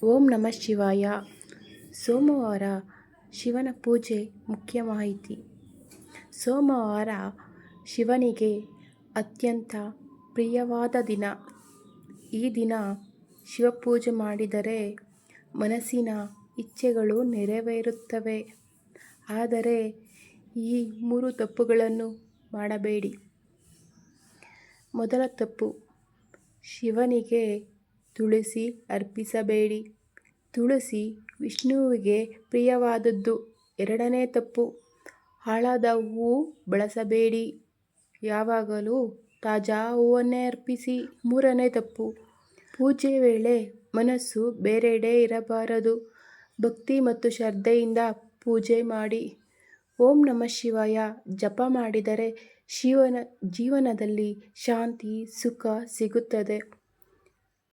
ಓಂ ನಮಃ ಶಿವಾಯ. ಸೋಮವಾರ ಶಿವನ ಪೂಜೆ ಮುಖ್ಯ ಮಾಹಿತಿ. ಸೋಮವಾರ ಶಿವನಿಗೆ ಅತ್ಯಂತ ಪ್ರಿಯವಾದ ದಿನ. ಈ ದಿನ ಶಿವಪೂಜೆ ಮಾಡಿದರೆ ಮನಸ್ಸಿನ ಇಚ್ಛೆಗಳು ನೆರವೇರುತ್ತವೆ. ಆದರೆ ಈ 3 ತಪ್ಪುಗಳನ್ನು ಮಾಡಬೇಡಿ. ಮೊದಲ ತಪ್ಪು, ಶಿವನಿಗೆ ತುಳಸಿ ಅರ್ಪಿಸಬೇಡಿ. ತುಳಸಿ ವಿಷ್ಣುವಿಗೆ ಪ್ರಿಯವಾದದ್ದು. ಎರಡನೇ ತಪ್ಪು, ಹಾಳಾದ ಹೂವು ಬಳಸಬೇಡಿ. ಯಾವಾಗಲೂ ತಾಜಾ ಹೂವನ್ನೇ ಅರ್ಪಿಸಿ. ಮೂರನೇ ತಪ್ಪು, ಪೂಜೆ ವೇಳೆ ಮನಸ್ಸು ಬೇರೆಡೆ ಇರಬಾರದು. ಭಕ್ತಿ ಮತ್ತು ಶ್ರದ್ಧೆಯಿಂದ ಪೂಜೆ ಮಾಡಿ. ಓಂ ನಮಃ ಶಿವಾಯ ಜಪ ಮಾಡಿದರೆ ಜೀವನದಲ್ಲಿ ಶಾಂತಿ, ಸುಖ ಸಿಗುತ್ತದೆ.